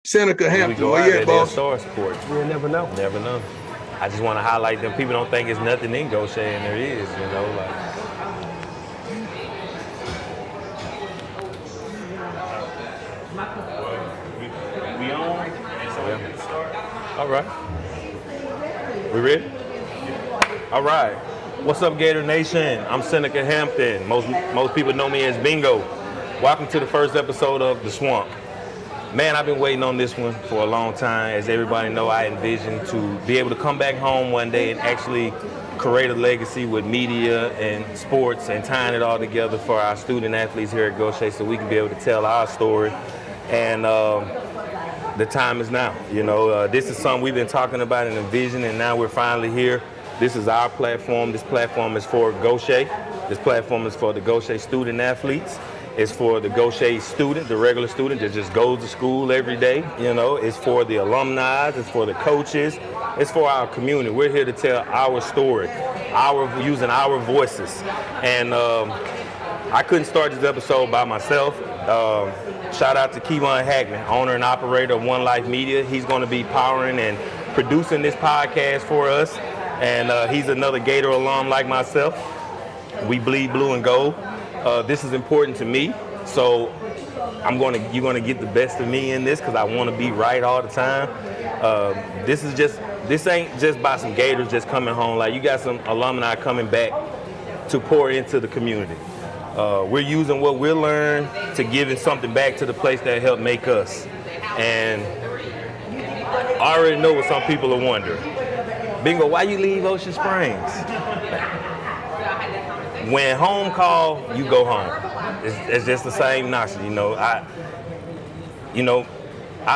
Seneca, Hampton. Where you at, boss? Store support. You'll never know. Never know. I just want to highlight them. People don't think there's nothing in Gautier, and there is, you know. Like. We on, and so we can start. All right. We ready? All right. What's up, Gator Nation? I'm Seneca Hampton. Most people know me as Bingo. Welcome to the first episode of The Swamp. Man, I've been waiting on this one for a long time. As everybody know, I envision to be able to come back home one day and actually create a legacy with media and sports and tying it all together for our student athletes here at Gautier so we can be able to tell our story. And the time is now. You know, this is something we've been talking about and envisioning, and now we're finally here. This is our platform. This platform is for Gautier. This platform is for the Gautier student athletes. It's for the Gautier student, the regular student that just goes to school every day. You know, it's for the alumni. It's for the coaches. It's for our community. We're here to tell our story, using our voices. And I couldn't start this episode by myself. Shout out to Kevon Hackman, owner and operator of One Life Media. He's going to be powering and producing this podcast for us. And he's another Gator alum like myself. We bleed blue and gold. This is important to me, so you're gonna get the best of me in this because I want to be right all the time. This ain't just by some Gators just coming home. Like, you got some alumni coming back to pour into the community. We're using what we learned to giving something back to the place that helped make us. And I already know what some people are wondering. Bingo, why you leave Ocean Springs? When home call, you go home. It's just the same notion, you know. I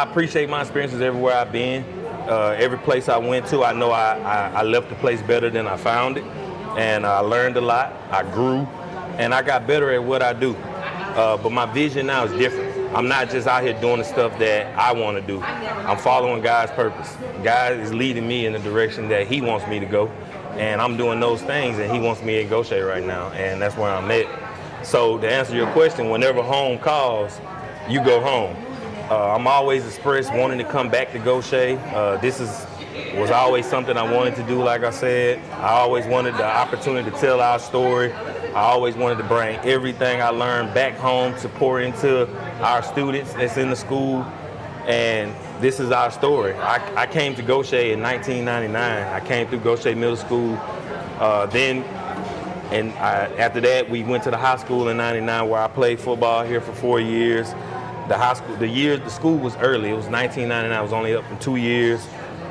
appreciate my experiences everywhere I've been. Every place I went to, I know I left the place better than I found it, and I learned a lot. I grew, and I got better at what I do. But my vision now is different. I'm not just out here doing the stuff that I want to do. I'm following God's purpose. God is leading me in the direction that He wants me to go. And I'm doing those things, and He wants me at Gautier right now, and that's where I'm at. So to answer your question, whenever home calls, you go home. I'm always expressed wanting to come back to Gautier. This was always something I wanted to do, like I said. I always wanted the opportunity to tell our story. I always wanted to bring everything I learned back home to pour into our students that's in the school. And this is our story. I came to Gautier in 1999. I came through Gautier Middle School. After that, we went to the high school in 99 where I played football here for 4 years. The school was early. It was 1999. I was only up for 2 years.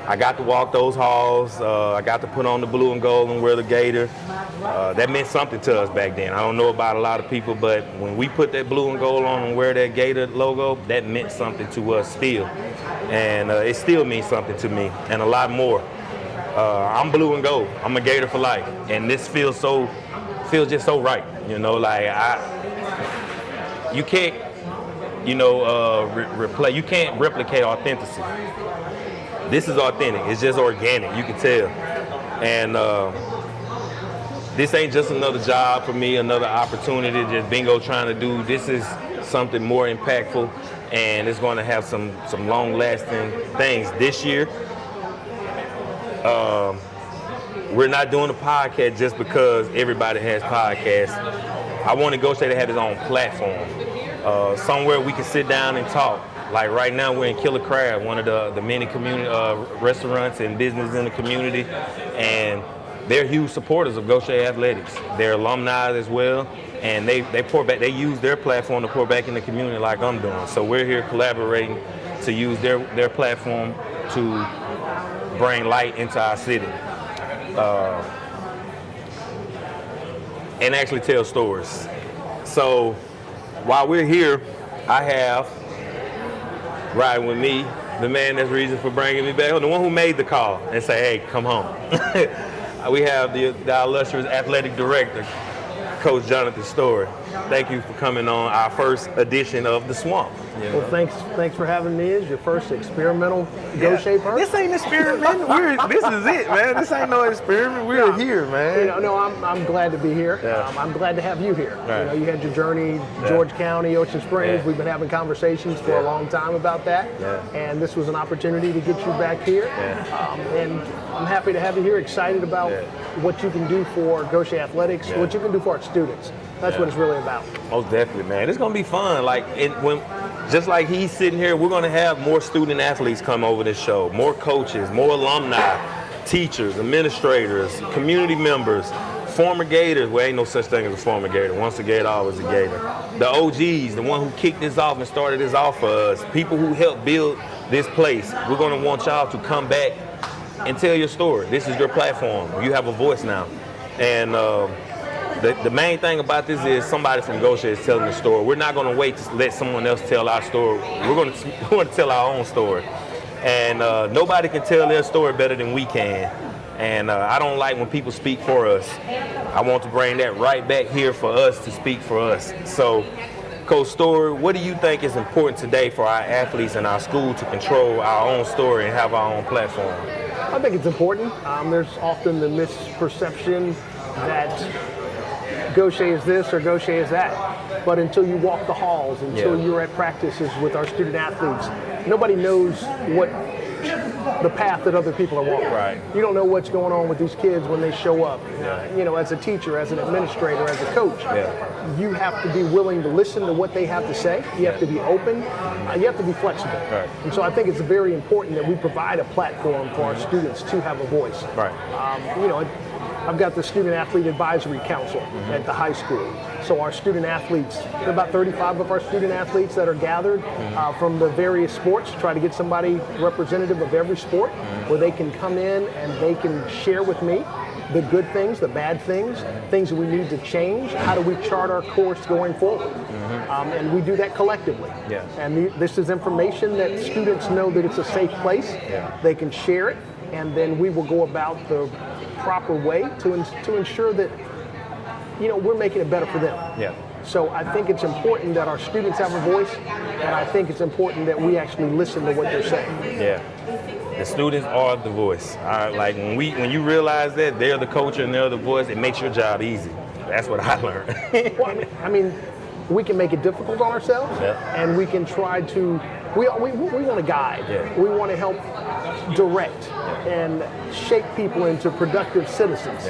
I got to walk those halls. I got to put on the blue and gold and wear the Gator. That meant something to us back then. I don't know about a lot of people, but when we put that blue and gold on and wear that Gator logo, that meant something to us still. And it still means something to me, and a lot more. I'm blue and gold. I'm a Gator for life. And this feels just so right. You know, like you can't, you can't replicate authenticity. This is authentic. It's just organic. You can tell. And this ain't just another job for me, another opportunity just Bingo trying to do. This is something more impactful, and it's going to have some long-lasting things. This year, we're not doing a podcast just because everybody has podcasts. I want Gautier to have his own platform, somewhere we can sit down and talk. Like right now, we're in Killer Crab, one of the many community restaurants and businesses in the community, and they're huge supporters of Gautier Athletics. They're alumni as well, and they pour back. They use their platform to pour back in the community like I'm doing. So we're here collaborating to use their platform to bring light into our city, and actually tell stories. So while we're here, I have riding with me the man that's reason for bringing me back, the one who made the call and say, hey, come home. We have the illustrious athletic director, Coach Jonathan Story. Thank you for coming on our first edition of The Swamp. You know? Well, thanks for having me as your first experimental Gautier person. This ain't experiment. This is it, man. This ain't no experiment. We're here, man. I'm glad to be here. Yeah. I'm glad to have you here. Right. You had your journey, George County, Ocean Springs. Yeah. We've been having conversations for a long time about that. Yeah. And this was an opportunity to get you back here. Yeah. And I'm happy to have you here, excited about what you can do for Gautier Athletics, what you can do for our students. That's what it's really about. Most definitely, man. It's gonna be fun. Just like he's sitting here, we're gonna have more student athletes come over this show, more coaches, more alumni, teachers, administrators, community members, former Gators. Well, ain't no such thing as a former Gator. Once a Gator, always a Gator. The OGs, the one who kicked this off and started this off for us, people who helped build this place. We're gonna want y'all to come back and tell your story. This is your platform. You have a voice now. And the main thing about this is somebody from Gautier is telling the story. We're not going to wait to let someone else tell our story. We're going to tell our own story. And nobody can tell their story better than we can. And I don't like when people speak for us. I want to bring that right back here for us to speak for us. So, Coach Story, what do you think is important today for our athletes in our school to control our own story and have our own platform? I think it's important. There's often the misperception that Gautier is this or Gautier is that. But until you walk the halls, until you're at practices with our student athletes, nobody knows what the path that other people are walking. Right. You don't know what's going on with these kids when they show up. As a teacher, as an administrator, as a coach, you have to be willing to listen to what they have to say. You have to be open. You have to be flexible. Right. And so I think it's very important that we provide a platform for our students to have a voice. Right. I've got the Student Athlete Advisory Council at the high school. So our student athletes, there are about 35 of our student athletes that are gathered from the various sports, try to get somebody representative of every sport where they can come in and they can share with me the good things, the bad things, things that we need to change. How do we chart our course going forward? And we do that collectively. Yes. And this is information that students know that it's a safe place. They can share it, and then we will go about the proper way to ensure that we're making it better for them. Yeah. So I think it's important that our students have a voice, and I think it's important that we actually listen to what they're saying. Yeah. The students are the voice. Like when you realize that they're the coach and they're the voice, it makes your job easy. That's what I learned. Well, I mean, we can make it difficult on ourselves, and we can try to. We want to guide. We want to help direct and shape people into productive citizens.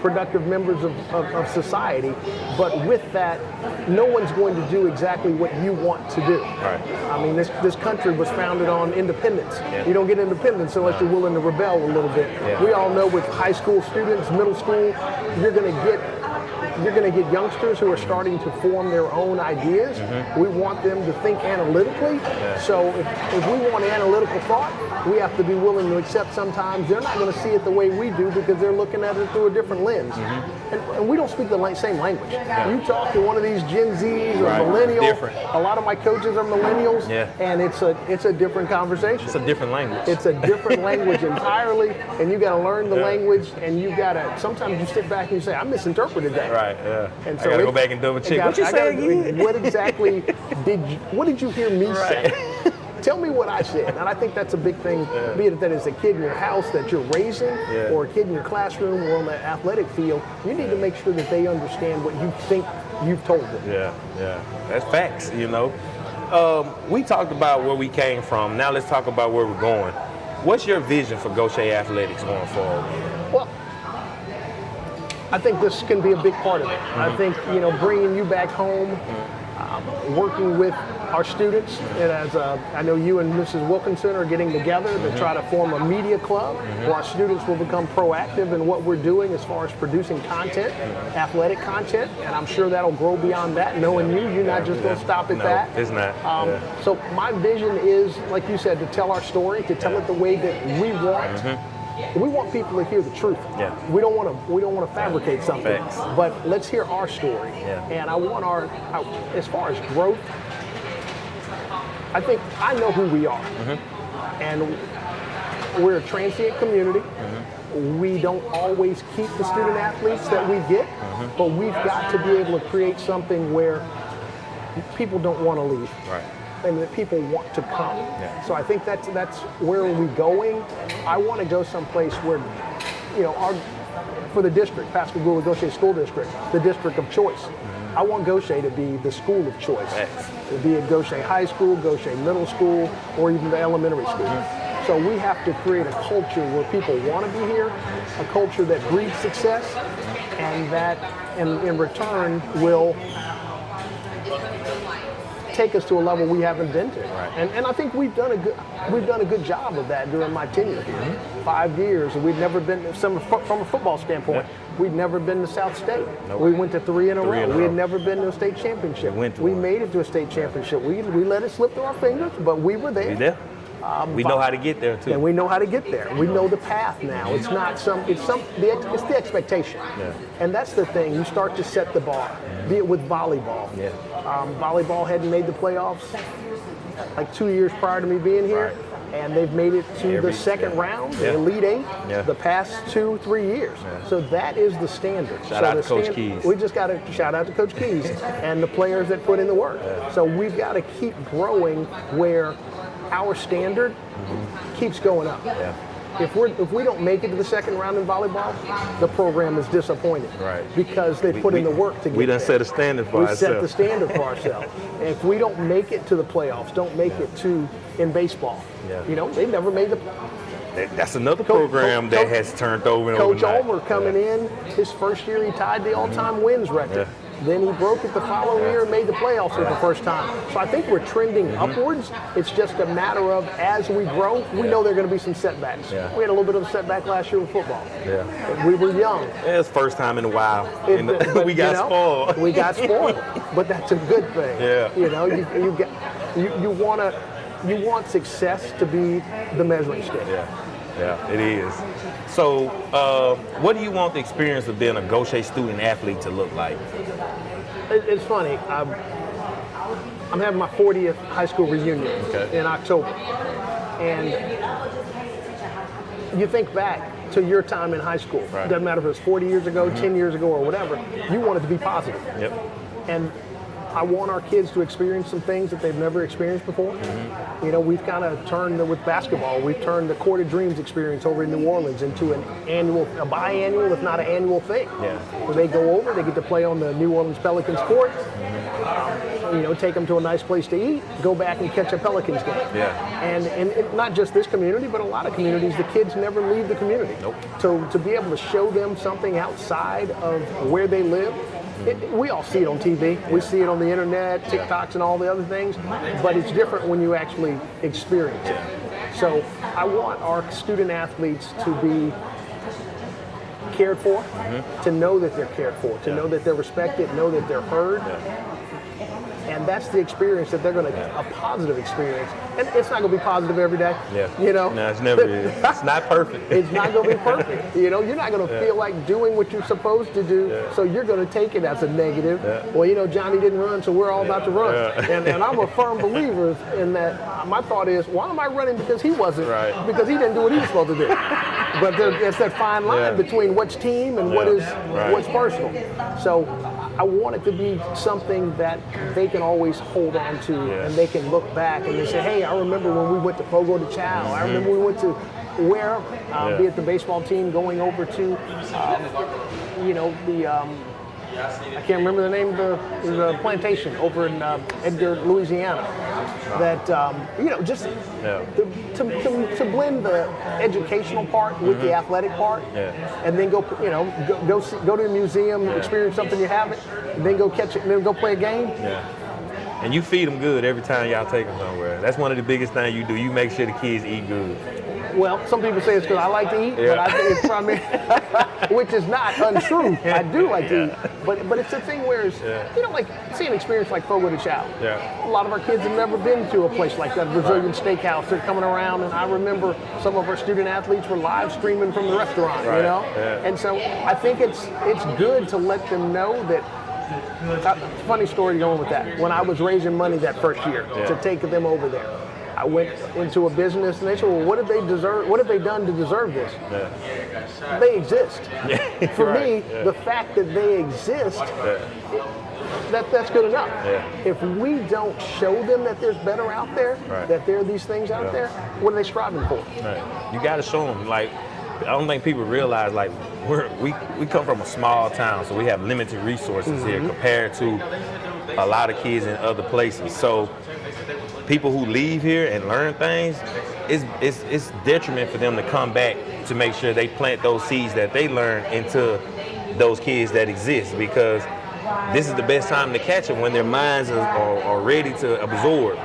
Productive members of society. But with that, no one's going to do exactly what you want to do. Right. I mean, this country was founded on independence. You don't get independence unless you're willing to rebel a little bit. We all know with high school students, middle school, you're going to get youngsters who are starting to form their own ideas. We want them to think analytically. So if we want analytical thought, we have to be willing to accept sometimes they're not going to see it the way we do because they're looking at it through a different lens. And we don't speak the same language. You talk to one of these Gen Zs or millennials. Different. A lot of my coaches are millennials, and it's a different conversation. It's a different language. It's a different language entirely, and you got to learn the language, and you got to. Sometimes you sit back and you say, "I misinterpreted that." Right. Yeah. And I gotta go back and double check. What you say again? What exactly what did you hear me say? Tell me what I said. And I think that's a big thing, be it that it's a kid in your house that you're raising or a kid in your classroom or on the athletic field. You need to make sure that they understand what you think you've told them. Yeah. That's facts, We talked about where we came from. Now let's talk about where we're going. What's your vision for Gautier Athletics going forward? Well, I think this can be a big part of it. I think, bringing you back home, working with our students, and as I know you and Mrs. Wilkinson are getting together to try to form a media club where our students will become proactive in what we're doing as far as producing content, athletic content, and I'm sure that'll grow beyond that. Knowing you're not just going to stop at that. It's not. So my vision is, like you said, to tell our story, to tell it the way that we want. We want people to hear the truth. We don't want to fabricate something. Facts. But let's hear our story. And I want as far as growth, I think I know who we are. And we're a transient community. We don't always keep the student athletes that we get, but we've got to be able to create something where people don't want to leave. Right. And that people want to come. Yeah. So I think that's where we're going. I want to go someplace where, for the district, Pascagoula Gautier School District, the district of choice. I want Gautier to be the school of choice. To be at Gautier High School, Gautier Middle School, or even the elementary school. So we have to create a culture where people want to be here, a culture that breeds success, and that in return will take us to a level we haven't been to. Right. And I think we've done a good job of that during my tenure here. 5 years, and we've never been from a football standpoint. We'd never been to South State. Nope. We went to three in a row. We had never been to a state championship. We made it to a state championship. We let it slip through our fingers, but we were there. We there. We know how to get there too. And we know how to get there. We know the path now. It's not it's the expectation. Yeah. And that's the thing. You start to set the bar. Be it with volleyball. Yeah. Volleyball hadn't made the playoffs like 2 years prior to me being here. Right. And they've made it to the second round, the Elite Eight, the past 2-3 years. Yeah. So that is the standard. Shout out to Coach Keys. We just got to shout out to Coach Keys and the players that put in the work. Yeah. So we've got to keep growing where our standard keeps going up. Yeah. If we don't make it to the second round in volleyball, the program is disappointed. Right. Because they put in the work to get We done there. set a standard for ourselves. We set the standard for ourselves. And if we don't make it to the playoffs, don't make it to in baseball. Yeah. They never made the. That's another program that has turned over and Coach overnight. Ulmer coming in, his first year he tied the all-time wins record. Then he broke it the following year and made the playoffs for the first time. So I think we're trending upwards. It's just a matter of, as we grow, we know there are going to be some setbacks. Yeah. We had a little bit of a setback last year with football. Yeah. We were young. Yeah, it's first time in a while. But, We got spoiled. We got spoiled, but that's a good thing. Yeah. You want success to be the measuring stick. Yeah, it is. So, what do you want the experience of being a Gautier student athlete to look like? It's funny. I'm having my 40th high school reunion in October, and you think back to your time in high school. Right. Doesn't matter if it was 40 years ago, 10 years ago, or whatever. You want it to be positive. Yep. And I want our kids to experience some things that they've never experienced before. We've kind of turned, with basketball, we've turned the Court of Dreams experience over in New Orleans into a biannual, if not an annual thing. Yeah. Where they go over, they get to play on the New Orleans Pelicans court, take them to a nice place to eat, go back and catch a Pelicans game. Yeah. And not just this community, but a lot of communities, the kids never leave the community. Nope. So to be able to show them something outside of where they live, we all see it on TV. We see it on the internet, TikToks, and all the other things. But it's different when you actually experience it. So I want our student athletes to be cared for, to know that they're cared for, to know that they're respected, know that they're heard. And that's the experience that they're going to, a positive experience. And it's not going to be positive every day. No, it's never is. It's not perfect. It's not going to be perfect. You're not going to feel like doing what you're supposed to do, so you're going to take it as a negative. Well, Johnny didn't run, so we're all about to run. And I'm a firm believer in that. My thought is, why am I running because he wasn't? Because he didn't do what he was supposed to do. But it's that fine line between what's team and what's personal. So I want it to be something that they can always hold on to, and they can look back and they say, hey, I remember when we went to Fogo de Chao. I remember we went to where, be it the baseball team going over to, I can't remember the name of the plantation over in Edgar, Louisiana. That just to blend the educational part with the athletic part, and then go to the museum, experience something you haven't, and then go catch it, and then go play a game. And you feed them good every time y'all take them somewhere. That's one of the biggest things you do. You make sure the kids eat good. Well, some people say it's because I like to eat, but I think it's probably, which is not untrue. I do like to eat, but it's a thing where it's, like see an experience like Fogo de Chao. A lot of our kids have never been to a place like that, Brazilian steakhouse. They're coming around, and I remember some of our student athletes were live streaming from the restaurant, And so I think it's good to let them know that. Funny story going with that. When I was raising money that first year to take them over there, I went into a business and they said, well, what have they done to deserve this? Yeah. They exist. Yeah. For Right. me, the fact that they exist, that's good enough. Yeah. If we don't show them that there's better out there, Right. that there are these things out there, what are they striving for? Right. You got to show them. Like, I don't think people realize, like, we come from a small town, so we have limited resources here compared to a lot of kids in other places. So people who leave here and learn things, it's detriment for them to come back to make sure they plant those seeds that they learn into those kids that exist, because this is the best time to catch them when their minds are ready to absorb.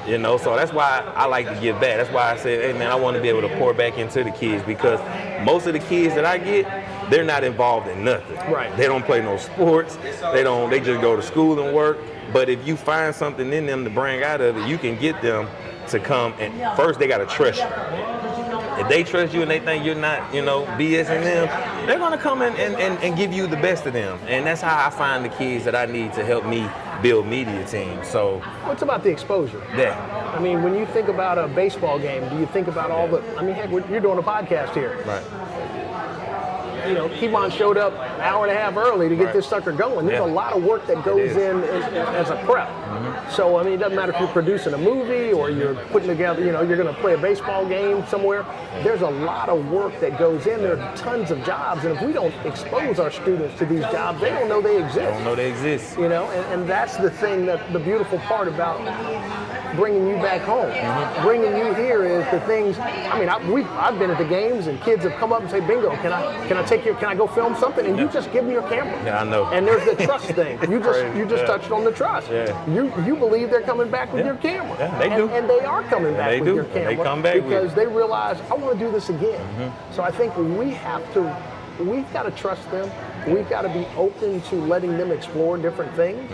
You know, so that's why I like to give back. That's why I said, hey man, I want to be able to pour back into the kids, because most of the kids that I get, they're not involved in nothing. Right. They don't play no sports. They just go to school and work. But if you find something in them to bring out of it, you can get them to come, and first they got to trust you. If they trust you and they think you're not, BSing them, they're gonna come in and give you the best of them. And that's how I find the kids that I need to help me build media teams. So What's about the exposure? yeah. I mean, when you think about a baseball game, do you think about all the, heck, you're doing a podcast here. Right. Keymon showed up an hour and a half early to get this sucker going. There's a lot of work that goes in as a prep. So, it doesn't matter if you're producing a movie or you're putting together, you're going to play a baseball game somewhere. There's a lot of work that goes in. There are tons of jobs. And if we don't expose our students to these jobs, they don't know they exist. They don't know they exist. And that's the thing, that the beautiful part about bringing you back home. Bringing you here is the things, I've been at the games and kids have come up and say, bingo, can I go film something? And you just give me your camera. Yeah, I know. And there's the trust thing. You just touched on the trust. Yeah. You believe they're coming back with your camera. Yeah, they do. And they are coming back with your camera. They come back because they realize, I want to do this again. So I think we've got to trust them. We've got to be open to letting them explore different things.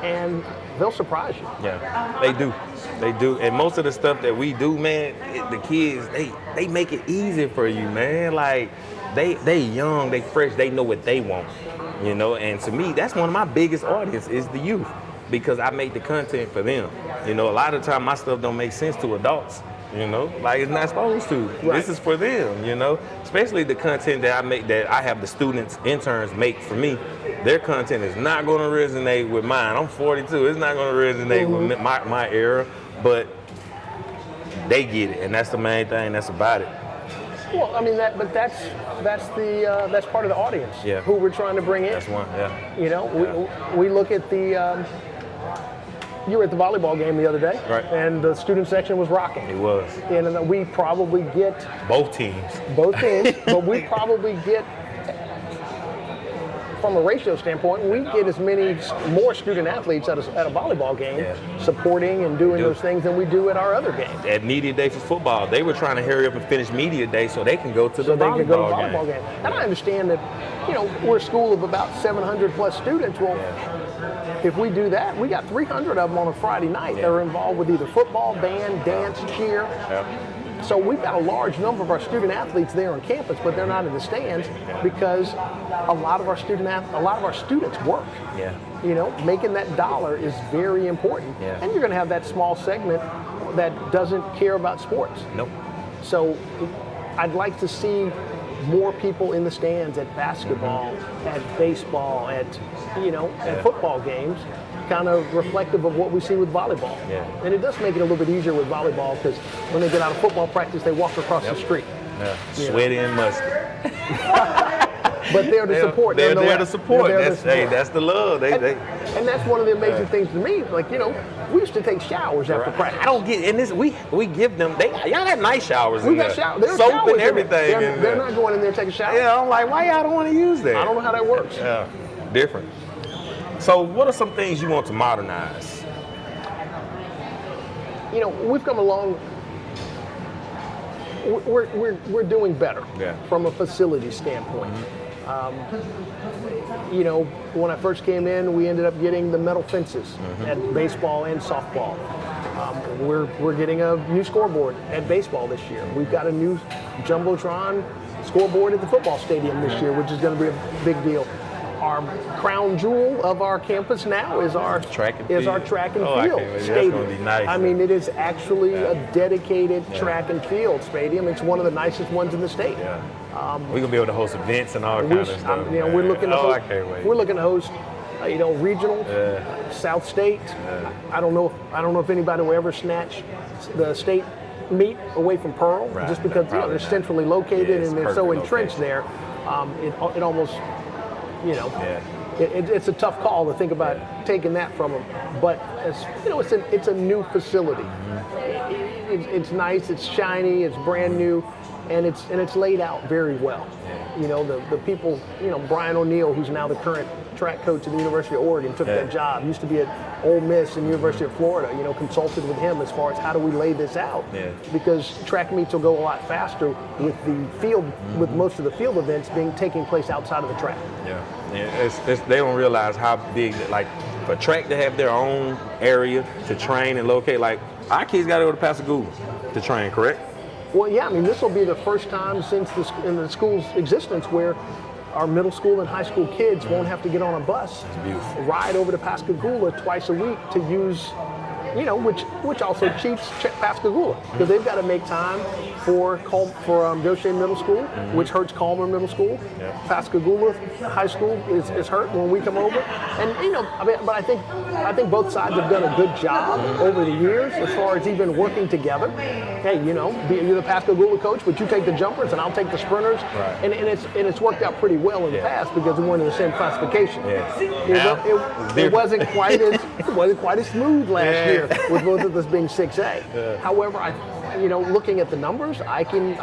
And they'll surprise you. Yeah, they do. They do. And most of the stuff that we do, man, the kids, they make it easy for you, man. Like, they young, they fresh, they know what they want, And to me, that's one of my biggest audience is the youth, because I make the content for them. A lot of the time my stuff don't make sense to adults, like it's not supposed to. Right. This is for them, especially the content that I make, that I have the students, interns make for me. Their content is not going to resonate with mine. I'm 42. It's not going to resonate with my era, but they get it, and that's the main thing. That's about it. Well, that's part of the audience. Yeah. Who we're trying to bring in. That's one. Yeah. We look at the. You were at the volleyball game the other day, right? And the student section was rocking. It was. And we probably get both teams, but we probably get, from a ratio standpoint, we get as many more student athletes at a volleyball game supporting and doing those things than we do at our other games. At media day for football, they were trying to hurry up and finish media day so they can go to the volleyball game. And I understand that, we're a school of about 700 plus students. Well, if we do that, we got 300 of them on a Friday night that are involved with either football, band, dance, cheer. Yeah. So we've got a large number of our student athletes there on campus, but they're not in the stands because a lot of our students work. Yeah. Making that dollar is very important. Yeah. And you're going to have that small segment that doesn't care about sports. Nope. So I'd like to see more people in the stands at basketball, at baseball, at football games, kind of reflective of what we see with volleyball. Yeah. And it does make it a little bit easier with volleyball because when they get out of football practice, they walk across the street. Yeah. Sweaty and musty. But they're to support. They're there to support. That's the love. And that's one of the amazing things to me. Like, we used to take showers after practice. I don't get in this. We give them. Y'all got nice showers. We got showers. Soap and everything. They're not going in there to take a shower. Yeah, I'm like, why y'all don't want to use that? I don't know how that works. Yeah, different. So, what are some things you want to modernize? We've come along. We're doing better from a facility standpoint. When I first came in, we ended up getting the metal fences at baseball and softball. We're getting a new scoreboard at baseball this year. We've got a new Jumbotron scoreboard at the football stadium this year, which is going to be a big deal. our crown jewel of our campus now is our track and field I can't wait. stadium. That's gonna be nice. I mean, it is actually a dedicated track and field stadium. It's one of the nicest ones in the state. Yeah. We're gonna be able to host events and all kinds of stuff. We're looking to host, I can't wait. We're looking to host, regional, South State. I don't know if anybody will ever snatch the state meet away from Pearl, just because they're centrally located and they're so entrenched there. It almost, it's a tough call to think about taking that from them. But it's a new facility. It's nice, it's shiny, it's brand new, and it's laid out very well. The people, Brian O'Neill, who's now the current track coach at the University of Oregon, took that job. Used to be at Ole Miss and University of Florida. Consulted with him as far as how do we lay this out, because track meets will go a lot faster with the field, with most of the field events taking place outside of the track. They don't realize how big, like, for track to have their own area to train and locate. Like, our kids got to go to Pascagoula to train, correct? Well, yeah, I mean, this will be the first time since in the school's existence where our middle school and high school kids won't have to get on a bus, ride over to Pascagoula twice a week to use, which also cheats Pascagoula, because they've got to make time for Gautier Middle School, which hurts Calmer Middle School. Pascagoula High School is hurt when we come over, and but I think both sides have done a good job over the years as far as even working together. Hey, you're the Pascagoula coach, but you take the jumpers and I'll take the sprinters, and it's worked out pretty well in the past because we weren't in the same classification. It wasn't quite as smooth last year with both of us being 6A. However, looking at the numbers, I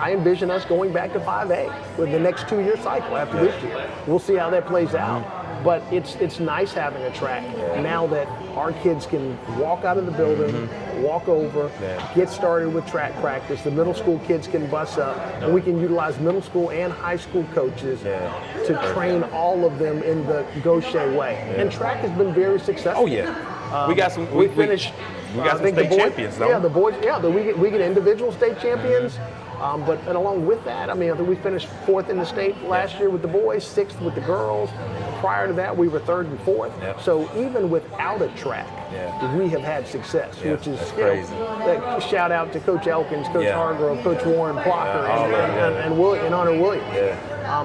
envision us going back to 5A with the next 2-year cycle after this year. We'll see how that plays out. But it's nice having a track now that our kids can walk out of the building, walk over, get started with track practice. The middle school kids can bus up, and we can utilize middle school and high school coaches to train all of them in the Gautier way. And track has been very successful. Oh yeah, we got some. We finished. We got some state champions, though. Yeah, the boys. Yeah, we get individual state champions. And along with that, I think we finished 4th in the state last year with the boys, 6th with the girls. Prior to that, we were 3rd and 4th. So even without a track, we have had success, which is crazy. Shout out to Coach Elkins, Coach Hargrove, Coach Warren Blocker, and Honor Williams.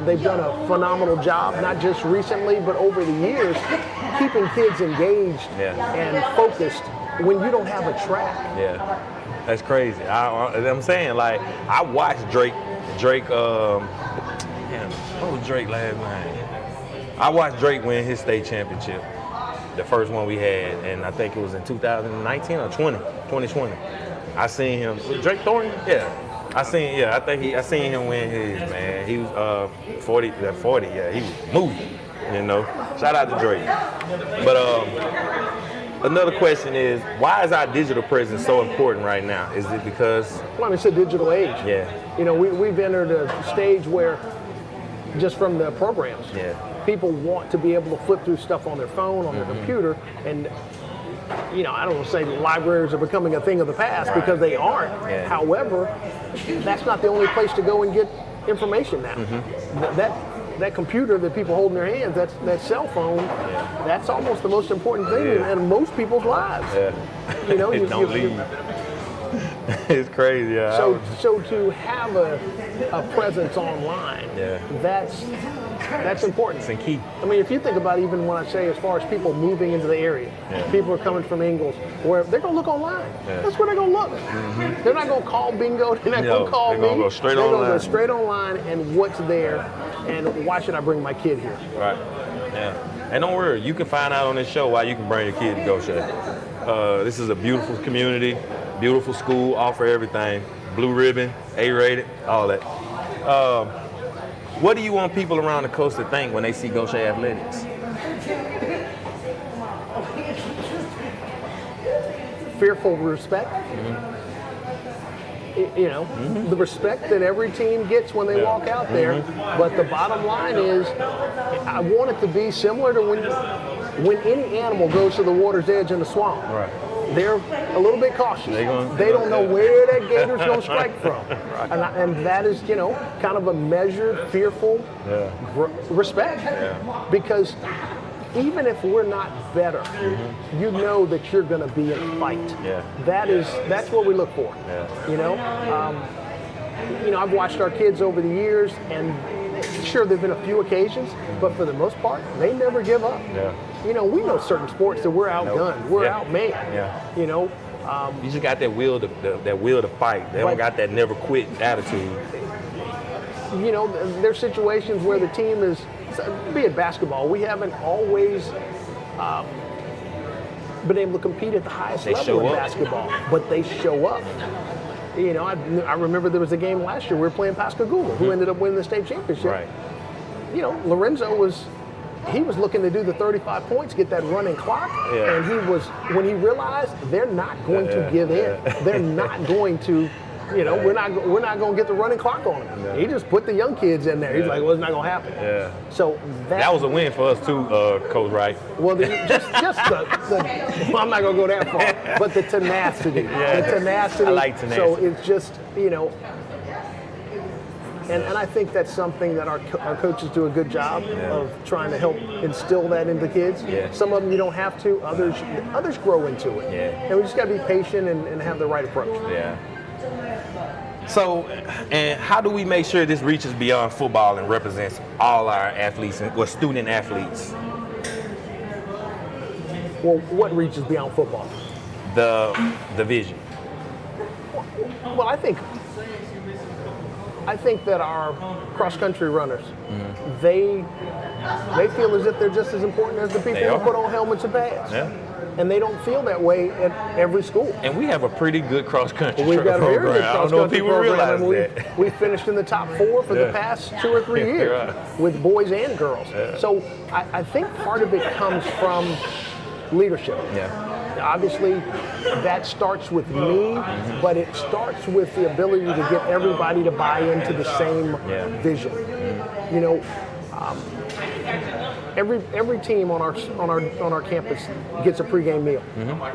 They've done a phenomenal job, not just recently, but over the years, keeping kids engaged and focused when you don't have a track. That's crazy. I'm saying, like, I watched Drake. What was Drake last night? I watched Drake win his state championship, the first one we had, and I think it was in 2019 or 2020. I seen him. Was Drake Thornton? Yeah. I seen him win his, man. He was 40. Yeah, he was moving. Shout out to Drake. But another question is, why is our digital presence so important right now? Is it because? Well, it's a digital age. We've entered a stage where, just from the programs, people want to be able to flip through stuff on their phone, on their computer, and I don't want to say libraries are becoming a thing of the past because they aren't. However, that's not the only place to go and get information now. That computer that people hold in their hands, that cell phone, that's almost the most important thing in most people's lives. Don't leave. It's crazy. So to have a presence online, that's important. It's key. I mean, if you think about even when I say as far as people moving into the area, people are coming from Ingalls, where they're going to look online. That's where they're going to look. They're not going to call bingo. They're not going to call me. They're going to go straight online. They're going to go straight online and what's there and why should I bring my kid here? Right. And don't worry, you can find out on this show why you can bring your kid to Gautier. This is a beautiful community, beautiful school, offer everything. Blue ribbon, A-rated, all that. What do you want people around the coast to think when they see Gautier Athletics? Fearful respect. The respect that every team gets when they walk out there. But the bottom line is, I want it to be similar to when any animal goes to the water's edge in the swamp. they're a little bit cautious. They don't know where that gator's going to strike from. And that is, kind of a measured, fearful respect. Because even if we're not better, you know that you're going to be in a fight. That's what we look for. I've watched our kids over the years, and sure, there've been a few occasions, but for the most part, they never give up. We know certain sports that we're outgunned, we're outmanned. You just got that will to fight. They don't got that never quit attitude. There's situations where the team is, be it basketball, we haven't always been able to compete at the highest level in basketball, but they show up. I remember there was a game last year we were playing Pascagoula, who ended up winning the state championship. Right. Lorenzo was looking to do the 35 points, get that running clock, and when he realized they're not going to give in, they're not going to. We're not going to get the running clock on him. He just put the young kids in there. He's like, well, it's not going to happen. So that was a win for us too, Coach Wright. Well, just well, I'm not going to go that far, but the tenacity. The tenacity. I like tenacity. So it's just, and I think that's something that our coaches do a good job of trying to help instill that into kids. Some of them you don't have to. Others grow into it. And we just got to be patient and have the right approach. So, and how do we make sure this reaches beyond football and represents all our athletes or student athletes? Well, what reaches beyond football? The vision. Well, I think that our cross-country runners, they feel as if they're just as important as the people who put on helmets and pads. And they don't feel that way at every school. And we have a pretty good cross-country program. We've got a very good I don't know if cross-country people realize that. We finished in the top 4 for the past 2 or 3 years with boys and girls. So I think part of it comes from leadership. Obviously, that starts with me, but it starts with the ability to get everybody to buy into the same vision. Every team on our campus gets a pregame meal.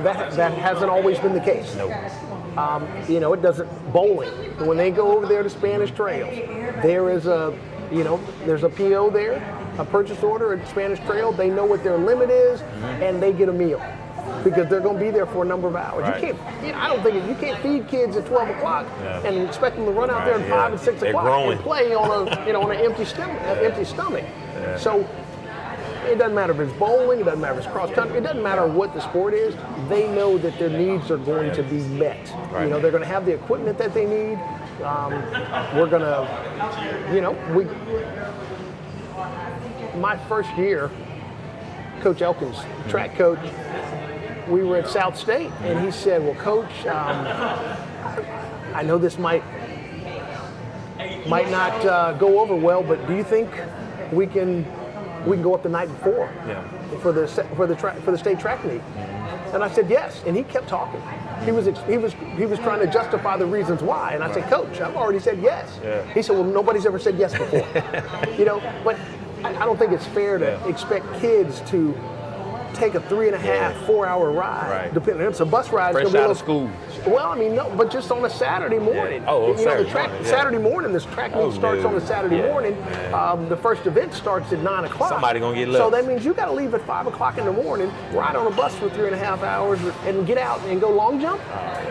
That hasn't always been the case. It doesn't. Bowling, when they go over there to Spanish Trails, there's a PO there, a purchase order at Spanish Trail. They know what their limit is, and they get a meal because they're going to be there for a number of hours. You can't. I don't think you can't feed kids at 12 o'clock and expect them to run out there at 5 and 6 o'clock and play on an empty stomach. So. It doesn't matter if it's bowling, it doesn't matter if it's cross country, it doesn't matter what the sport is. They know that their needs are going to be met. They're going to have the equipment that they need. We're going to, my first year, Coach Elkins, track coach, we were at South State, and he said, well, Coach, I know this might not go over well, but do you think we can go up the night before for the state track meet? And I said yes, and he kept talking. He was trying to justify the reasons why, and I said, Coach, I've already said yes. He said, well, nobody's ever said yes before. But I don't think it's fair to expect kids to take a 3.5, 4 hour ride. Depending, it's a bus ride. Fresh out of school. Well, no, but just on a Saturday morning. Saturday morning, this track meet starts on a Saturday morning. The first event starts at 9 o'clock. Somebody gonna get left. So that means you got to leave at 5 o'clock in the morning, ride on a bus for 3.5 hours, and get out and go long jump.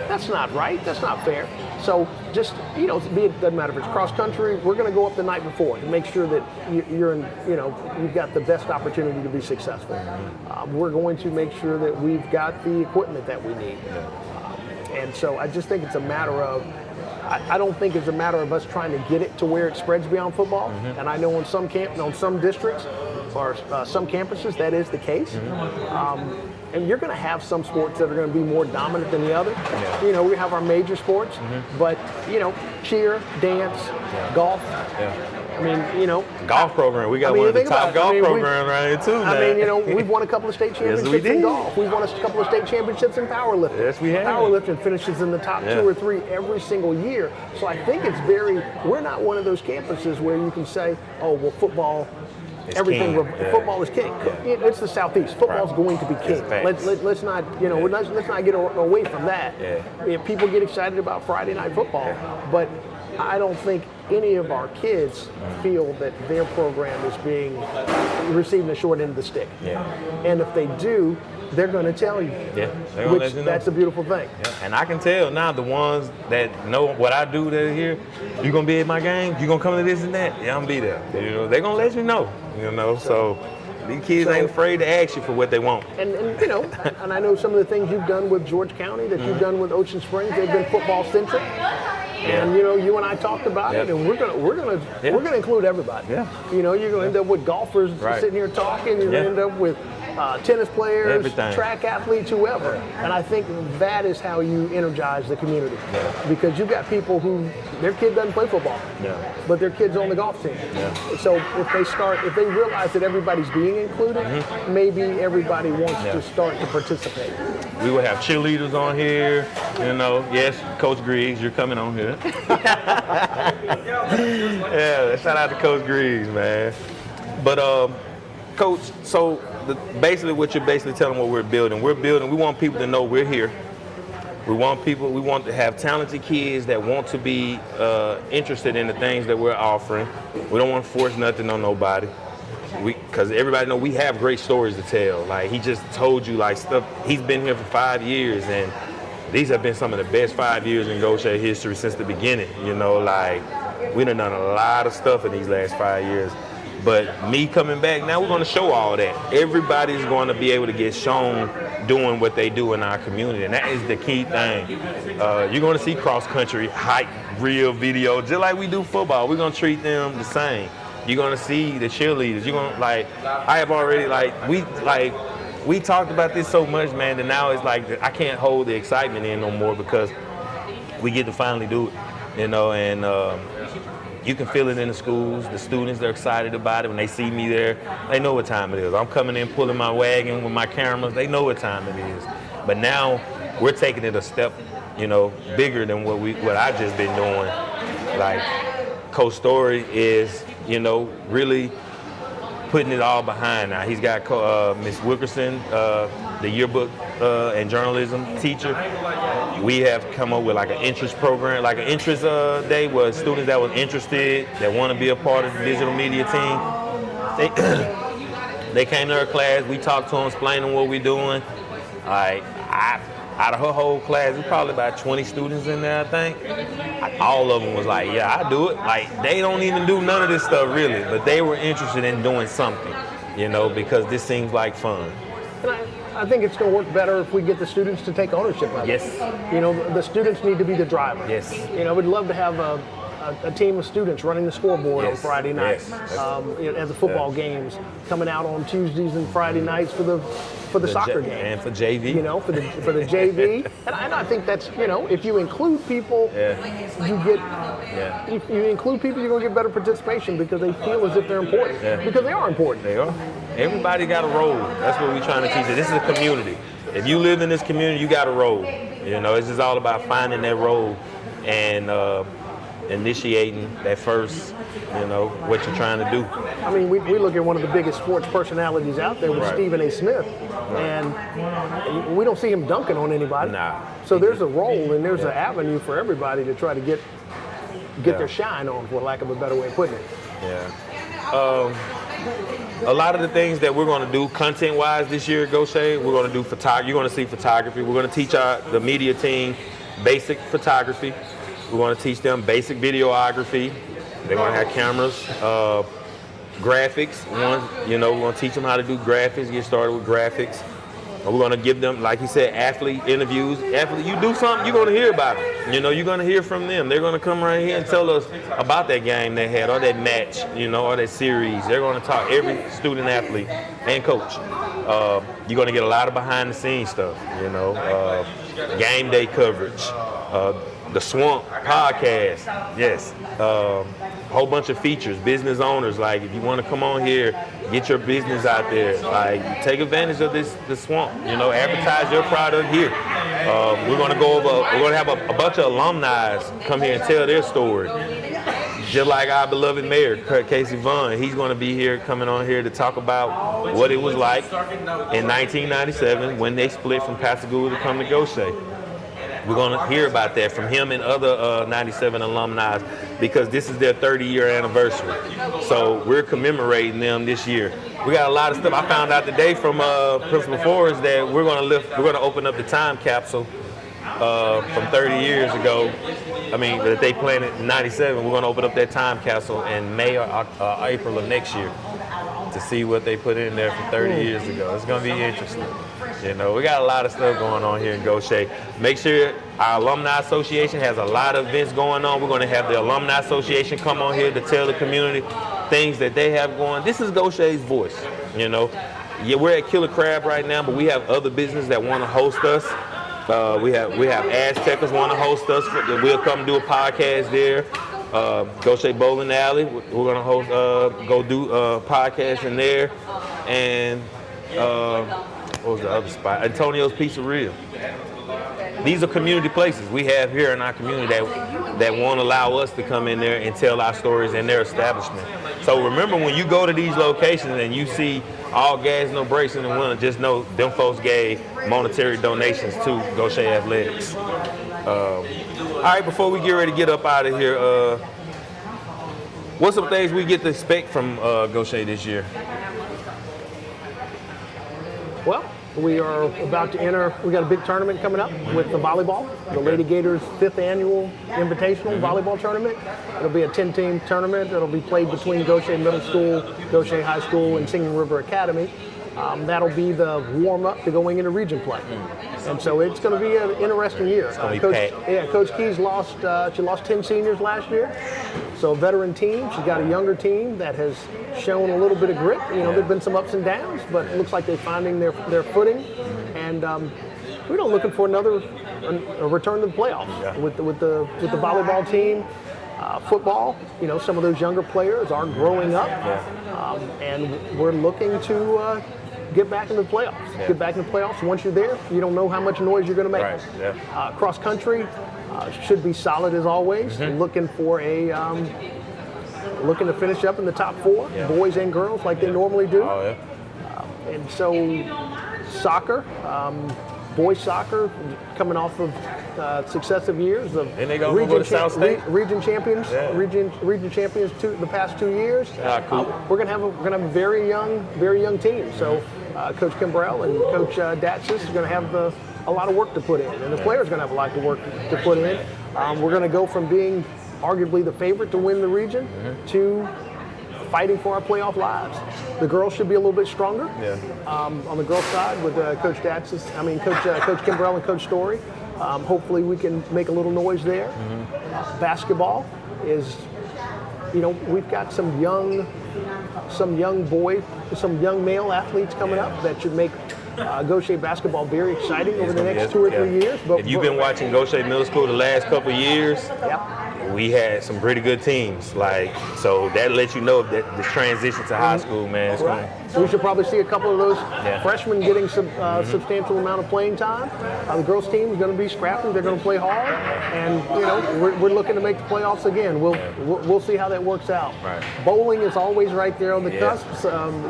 That's not right. That's not fair. So just it doesn't matter if it's cross country. We're going to go up the night before to make sure that you've got the best opportunity to be successful. We're going to make sure that we've got the equipment that we need. And so I just think it's a matter of, I don't think it's a matter of us trying to get it to where it spreads beyond football. And I know on some districts or some campuses that is the case. And you're going to have some sports that are going to be more dominant than the other. We have our major sports, but cheer, dance, golf. Golf program. We got one of the top golf programs around here too, man. We've won a couple of state championships in golf. We've won a couple of state championships in powerlifting. Yes, we have. Powerlifting finishes in the top 2 or 3 every single year. So I think we're not one of those campuses where you can say, oh, well, football everything. king. Yeah. Football is king. It's the Southeast. Football's going to be king. Let's not, let's not get away from that. Yeah. People get excited about Friday night football, but I don't think any of our kids feel that their program is receiving the short end of the stick. Yeah. And if they do, they're going to tell you. Yeah, they're going to let you know. That's a beautiful thing. Yeah. And I can tell now the ones that know what I do that are here, you going to be at my game? You going to come to this and that? Yeah, I'm going to be there. They're going to let you know, So these kids ain't afraid to ask you for what they want. And and I know some of the things you've done with George County, that you've done with Ocean Springs, they've been football centric. Yeah. And you and I talked about it, and we're gonna include everybody. Yeah. You're gonna end up with golfers sitting here talking. You're gonna end up with tennis players, everything. Track athletes, whoever. And I think that is how you energize the community. Yeah. Because you've got people who their kid doesn't play football, but their kid's on the golf team. Yeah. So if they realize that everybody's being included, maybe everybody wants to start to participate. We will have cheerleaders on here, Yes, Coach Griggs, you're coming on here. Yeah, shout out to Coach Griggs, man. But Coach, so basically what you're basically telling what we're building. We want people to know we're here. We want to have talented kids that want to be interested in the things that we're offering. We don't want to force nothing on nobody. Because everybody know we have great stories to tell. Like he just told you stuff. He's been here for 5 years, and these have been some of the best 5 years in Gautier history since the beginning. We done a lot of stuff in these last 5 years. But me coming back now, we're going to show all that. Everybody's going to be able to get shown doing what they do in our community, and that is the key thing. You're going to see cross country, hike, reel, video, just like we do football. We're going to treat them the same. You're gonna see the cheerleaders. You're gonna I have already we talked about this so much, man, that now it's I can't hold the excitement in no more because we get to finally do it, and you can feel it in the schools. The students, they're excited about it when they see me there. They know what time it is. I'm coming in, pulling my wagon with my cameras. They know what time it is. But now we're taking it a step, bigger than what I just been doing. Coach Story is, really putting it all behind now. He's got Miss Wilkerson, the yearbook and journalism teacher. We have come up with an interest program, an interest day where students that was interested, that want to be a part of the digital media team, they came to our class. We talked to them, explained them what we're doing. Out of her whole class, there's probably about 20 students in there, I think. All of them was yeah, I do it. They don't even do none of this stuff really, but they were interested in doing something, because this seems like fun. And I think it's going to work better if we get the students to take ownership of it. Yes. The students need to be the driver. Yes. We'd love to have a team of students running the scoreboard on Friday nights, at the football games, coming out on Tuesdays and Friday nights for the soccer game and for JV. For the JV, and I think that's if you include people, you get. If you include people, you're gonna get better participation because they feel as if they're important. Because they are important. They are. Everybody got a role. That's what we're trying to teach you. This is a community. If you live in this community, you got a role. It's just all about finding that role and initiating that first, what you're trying to do. I mean, we look at one of the biggest sports personalities out there with Stephen A. Smith, and we don't see him dunking on anybody. Nah. So there's a role and there's an avenue for everybody to try to get their shine on, for lack of a better way of putting it. Yeah. A lot of the things that we're going to do content-wise this year at Gautier, we're going to do photography. You're going to see photography. We're going to teach the media team basic photography. We're going to teach them basic videography. They're going to have cameras, graphics. We're going to teach them how to do graphics, get started with graphics. And we're going to give them, like you said, athlete interviews. You do something, you're going to hear about them. You're going to hear from them. They're going to come right here and tell us about that game they had, or that match, or that series. They're going to talk every student, athlete, and coach. You're going to get a lot of behind-the-scenes stuff, game day coverage. The Swamp podcast, yes. Whole bunch of features, business owners, if you want to come on here, get your business out there, take advantage of the Swamp, advertise your product here. We're going to have a bunch of alumni come here and tell their story. just like our beloved mayor, Casey Vaughn. He's going to be here, coming on here to talk about what it was like in 1997 when they split from Pascagoula to come to Gautier. We're going to hear about that from him and other 97 alumni because this is their 30-year anniversary. So we're commemorating them this year. We got a lot of stuff. I found out today from Principal Forrest that we're going to open up the time capsule from 30 years ago. I mean, that they planted in 97. We're going to open up that time capsule in May or April of next year to see what they put in there from 30 years ago. It's going to be interesting. You know, we got a lot of stuff going on here in Gautier. Make sure our Alumni Association has a lot of events going on. We're going to have the Alumni Association come on here to tell the community things that they have going. This is Gautier's voice, you know. Yeah, we're at Killer Crab right now, but we have other businesses that want to host us. We have Aztecers want to host us. We'll come do a podcast there. Gautier Bowling Alley, we're going to host, go do a podcast in there. And what was the other spot? Antonio's Pizzeria. These are community places we have here in our community that won't allow us to come in there and tell our stories in their establishment. So remember, when you go to these locations and you see all gas, no brakes in the winter, just know them folks gave monetary donations to Gautier Athletics. All right, before we get ready to get up out of here, what's some things we get to expect from Gautier this year? Well, we are about to enter, we got a big tournament coming up with the volleyball, the Lady Gators 5th annual invitational volleyball tournament. It'll be a 10-team tournament. It'll be played between Gautier Middle School, Gautier High School, and Singing River Academy. That'll be the warm-up to going into region play. And so it's going to be an interesting year. Coach Keys lost 10 seniors last year. So a veteran team. She's got a younger team that has shown a little bit of grit. You know, there've been some ups and downs, but it looks like they're finding their footing. And we're looking for a return to the playoffs with the volleyball team. Football, you know, some of those younger players are growing up, and we're looking to get back into the playoffs. Get back into the playoffs. Once you're there, you don't know how much noise you're going to make. Right. Cross country should be solid as always. Looking for looking to finish up in the top 4, boys and girls, like they normally do. And so, soccer. Boys soccer, coming off of successive years of region champions, region champions the past 2 years. We're gonna have a very young team. So Coach Kimbrell and Coach Datsis are gonna have a lot of work to put in, and the players are gonna have a lot of work to put in. We're gonna go from being arguably the favorite to win the region to fighting for our playoff lives. The girls should be a little bit stronger. On the girls' side with Coach Kimbrell and Coach Story. Hopefully we can make a little noise there. Basketball is, you know, we've got some young male athletes coming up that should make Gautier basketball very exciting over the next 2 or 3 years. But if you've been watching Gautier Middle School the last couple of years, we had some pretty good teams. So that lets you know that the transition to high school, man. So we should probably see a couple of those freshmen getting some substantial amount of playing time. The girls team is going to be scrappy. They're going to play hard, and you know we're looking to make the playoffs again. We'll see how that works out. Bowling is always right there on the cusp.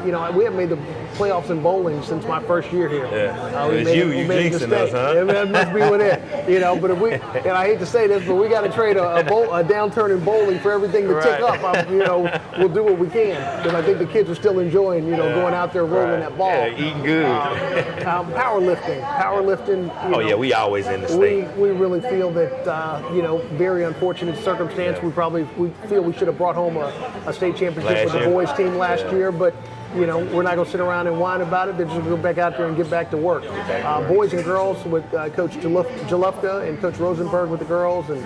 You know, we haven't made the playoffs in bowling since my first year here. You jinxing us, huh? That must be what it. You know, but if we, and I hate to say this, but we got to trade a downturn in bowling for everything to tick up. You know, we'll do what we can, because I think the kids are still enjoying, you know, going out there rolling that ball. Eating good. Powerlifting. You know, we always in the state. We really feel that, you know, very unfortunate circumstance. We feel we should have brought home a state championship with the boys team last year, but you know, we're not going to sit around and whine about it. They're just going to go back out there and get back to work. Boys and girls with Coach Jalufka and Coach Rosenberg with the girls, and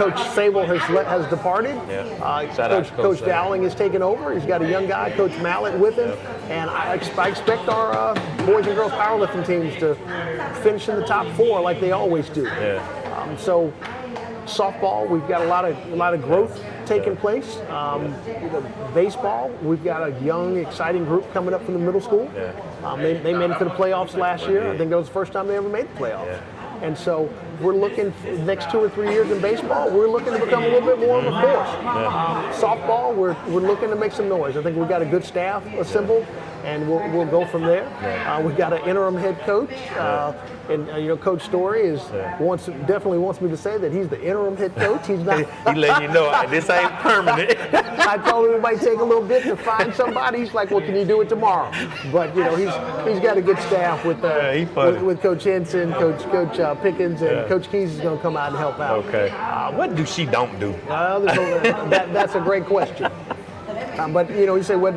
Coach Sable has departed. Coach Dowling has taken over. He's got a young guy, Coach Mallet, with him, and I expect our boys and girls powerlifting teams to finish in the top 4 like they always do. So softball, we've got a lot of growth taking place. Baseball, we've got a young, exciting group coming up from the middle school. They made it to the playoffs last year. I think that was the first time they ever made the playoffs. And so we're looking for the next 2 or 3 years in baseball, we're looking to become a little bit more of a force. Softball, we're looking to make some noise. I think we've got a good staff assembled, and we'll go from there. We've got an interim head coach, and Coach Story definitely wants me to say that he's the interim head coach. He's not. He letting you know this ain't permanent. I told him it might take a little bit to find somebody. He's like, well, can you do it tomorrow? But he's got a good staff with Coach Henson, Coach Pickens, and Coach Keys is going to come out and help out. Okay. What do she don't do? That's a great question. But you say what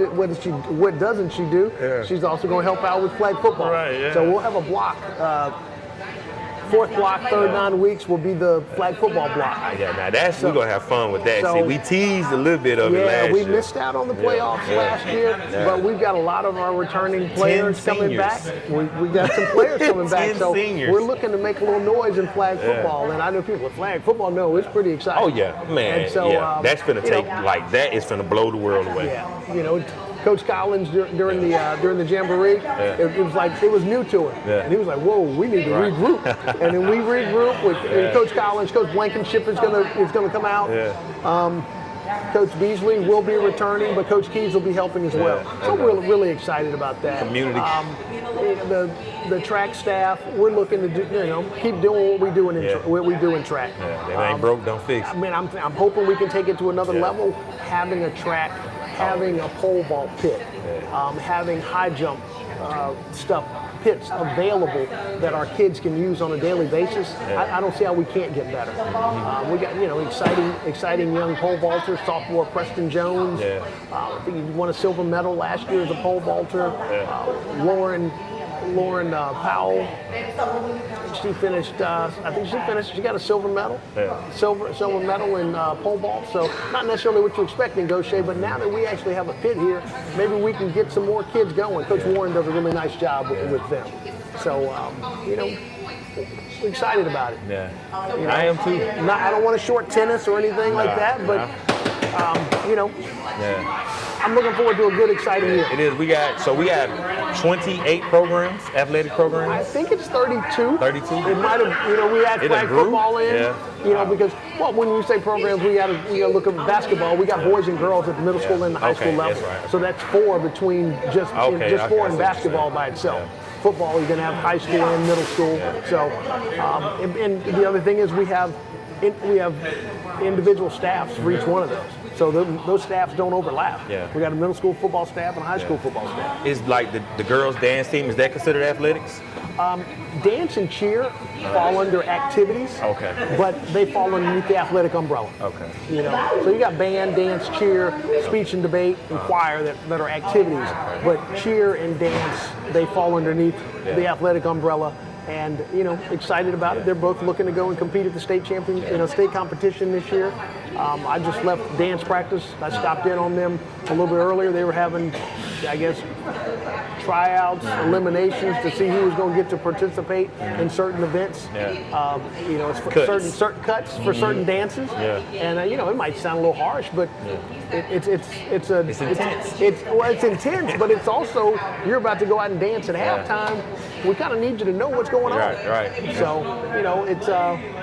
doesn't she do? Yeah. She's also going to help out with flag football. Right, yeah. So we'll have a block. Fourth block, third 9 weeks will be the flag football block. Yeah, now we're going to have fun with that. See, we teased a little bit of it last year. Yeah, we missed out on the playoffs last year, but we've got a lot of our returning players coming back. We got some players coming back, so we're looking to make a little noise in flag football. And I know people with flag football know it's pretty exciting. Oh, yeah, man. And so, that's going to take, that is going to blow the world away. Yeah, Coach Collins during the jamboree, it was new to him, and he was like, "Whoa, we need to regroup." And then we regroup with Coach Collins. Coach Blankenship is gonna come out. Coach Beasley will be returning, but Coach Keys will be helping as well. So we're really excited about that. Community. The track staff, we're looking to keep doing what we do in track. Yeah, if it ain't broke, don't fix it. I mean, I'm hoping we can take it to another level. Having a track, having a pole vault pit, having high jump pits available that our kids can use on a daily basis. I don't see how we can't get better. We got exciting young pole vaulter, sophomore Preston Jones. I think he won a silver medal last year as a pole vaulter. Lauren Powell. She finished. She got a silver medal. Silver medal in pole vault. So not necessarily what you expect in Gautier, but now that we actually have a pit here, maybe we can get some more kids going. Coach Warren does a really nice job with them. So we're excited about it. Yeah, I am too. I don't want to short tennis or anything like that, but I'm looking forward to a good, exciting year. It is. We got 28 programs, athletic programs. I think it's 32. 32. It might have. We had flag football in. Because when you say programs, we got to look at basketball. We got boys and girls at the middle school and the high school level. That's right. So that's 4 between just 4 in basketball by itself. Football, you're going to have high school and middle school. So, and the other thing is we have individual staffs for each one of those. So those staffs don't overlap. We got a middle school football staff and a high school football staff. Is like the girls' dance team, is that considered athletics? Dance and cheer fall under activities. Okay. But they fall underneath the athletic umbrella. Okay. So you got band, dance, cheer, speech and debate, and choir that are activities. But cheer and dance, they fall underneath the athletic umbrella. And excited about it. They're both looking to go and compete at the state state competition this year. I just left dance practice. I stopped in on them a little bit earlier. They were having, I guess, tryouts, eliminations to see who was going to get to participate in certain events. It's for certain cuts for certain dances. And it might sound a little harsh, but it's intense. It's intense, but it's also you're about to go out and dance at halftime. We kind of need you to know what's going on. Right. So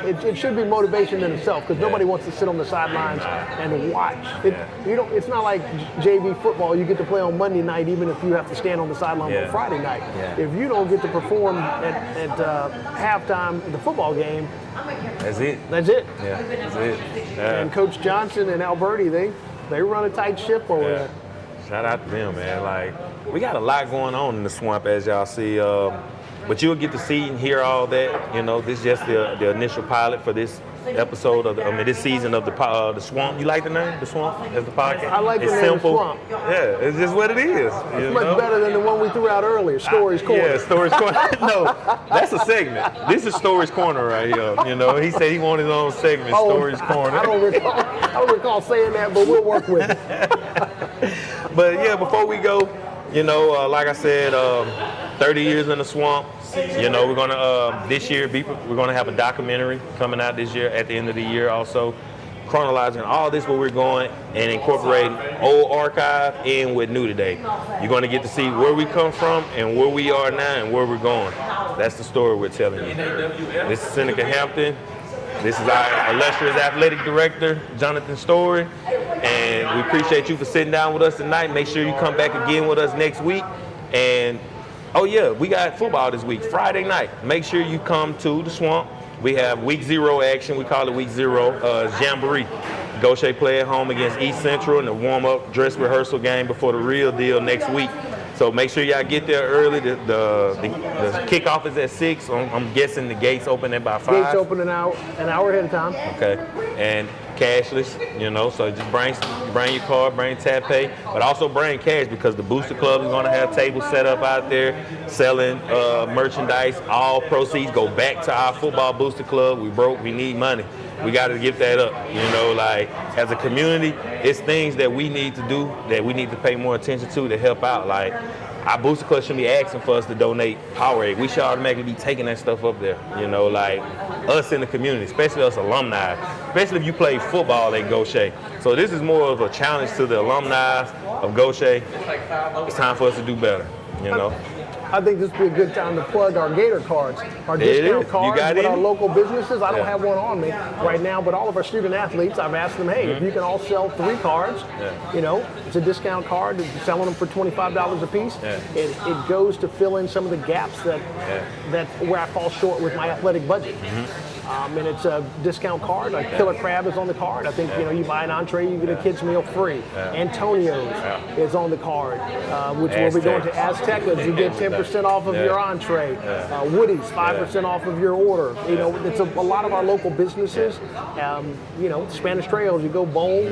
it should be motivation in itself because nobody wants to sit on the sidelines and watch. It's not like JV football. You get to play on Monday night, even if you have to stand on the sideline on Friday night. If you don't get to perform at halftime in the football game, that's it. That's it. Yeah, that's it. And Coach Johnson and Alberti, they run a tight ship over there. Shout out to them, man. Like, we got a lot going on in the swamp, as y'all see. But you'll get to see and hear all that. This is just the initial pilot for this episode of this season of the Swamp. You like the name, the Swamp, as the podcast? I like the name, simple. The Swamp. Yeah, it's just what it is. It's much better than the one we threw out earlier, Stories Corner. Yeah, Stories Corner. No, that's a segment. This is Stories Corner right here. He said he wanted his own segment, Stories Corner. I don't recall saying that, but we'll work with it. But yeah, before we go, like I said, 30 years in the swamp. We're gonna this year we're gonna have a documentary coming out this year at the end of the year, also chronologizing all this where we're going and incorporating old archive in with new today. You're gonna get to see where we come from and where we are now and where we're going. That's the story we're telling you. This is Seneca Hampton. This is our illustrious athletic director, Jonathan Story. And we appreciate you for sitting down with us tonight. Make sure you come back again with us next week. And, oh yeah, we got football this week, Friday night. Make sure you come to the Swamp. We have week 0 action. We call it week 0 Jamboree. Gautier play at home against East Central in the warm-up dress rehearsal game before the real deal next week. So make sure y'all get there early. The kickoff is at 6. I'm guessing the gates open at about 5. Gates open an hour ahead of time. Okay, and cashless, so just bring your card, bring tap pay, but also bring cash because the Booster Club is going to have tables set up out there selling merchandise. All proceeds go back to our football Booster Club. We broke, we need money. We got to get that up, like as a community, it's things that we need to do, that we need to pay more attention to help out. Like our Booster Club shouldn't be asking for us to donate Powerade. We should automatically be taking that stuff up there, like us in the community, especially us alumni, especially if you play football at Gautier. So this is more of a challenge to the alumni of Gautier. It's time for us to do better, I think this would be a good time to plug our Gator cards, our discount cards with our local businesses. I don't have one on me right now, but all of our student athletes, I've asked them, hey, if you can all sell 3 cards, it's a discount card, selling them for $25 a piece. It goes to fill in some of the gaps that where I fall short with my athletic budget. And it's a discount card. A Killer Crab is on the card. I think you buy an entree, you get a kid's meal free. Antonio's is on the card, which will be going to Aztecas. You get 10% off of your entree. Woody's 5% off of your order. It's a lot of our local businesses. Spanish Trails, you go bowl,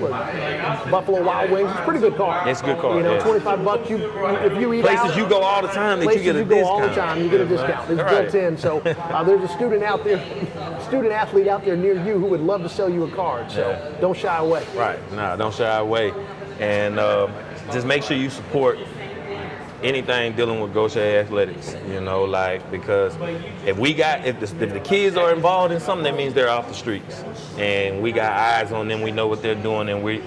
Buffalo Wild Wings. It's a pretty good card. It's a good card. $25. If you eat places out, you go all the time, that you get a discount. Places you go all the time, you get a discount. It's built in. So there's a student athlete out there near you who would love to sell you a card. So don't shy away. Right. No, don't shy away. And just make sure you support anything dealing with Gautier Athletics, because if the kids are involved in something, that means they're off the streets. And we got eyes on them, we know what they're doing, and we're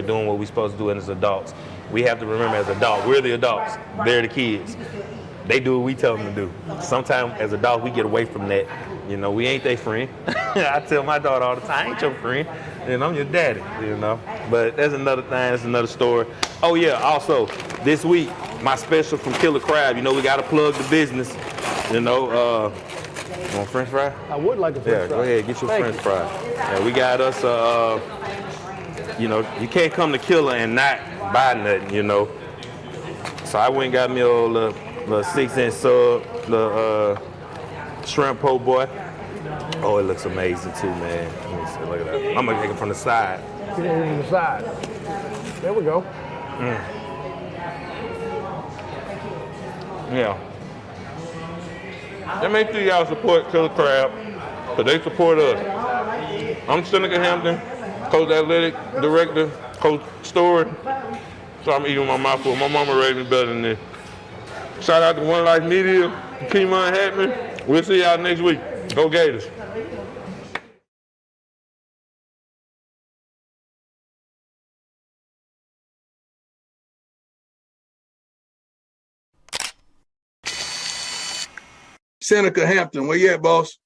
doing what we're supposed to do as adults. We have to remember as adults, we're the adults, they're the kids. They do what we tell them to do. Sometimes as adults, we get away from that. We ain't their friend. I tell my daughter all the time, I ain't your friend. I'm your daddy, But that's another thing, that's another story. Oh yeah, also, this week, my special from Killer Crab, we got to plug the business. You want French fry? I would like a French fry. Go ahead, get your French fry. Yeah, we got us, you can't come to Killer and not buy nothing, So I went and got me a little 6-inch sub, the shrimp po' boy. Oh, it looks amazing too, man. Let me see, look at that. I'm gonna take it from the side. Get it from the side. There we go. Yeah. And make sure y'all support Killer Crab, because they support us. I'm Seneca Hampton, Coach Athletic Director, Coach Story. So I'm eating my mouth full. My mama raised me better than this. Shout out to One Life Media, Kima and Hatman. We'll see y'all next week. Go Gators. Seneca Hampton, where you at, boss?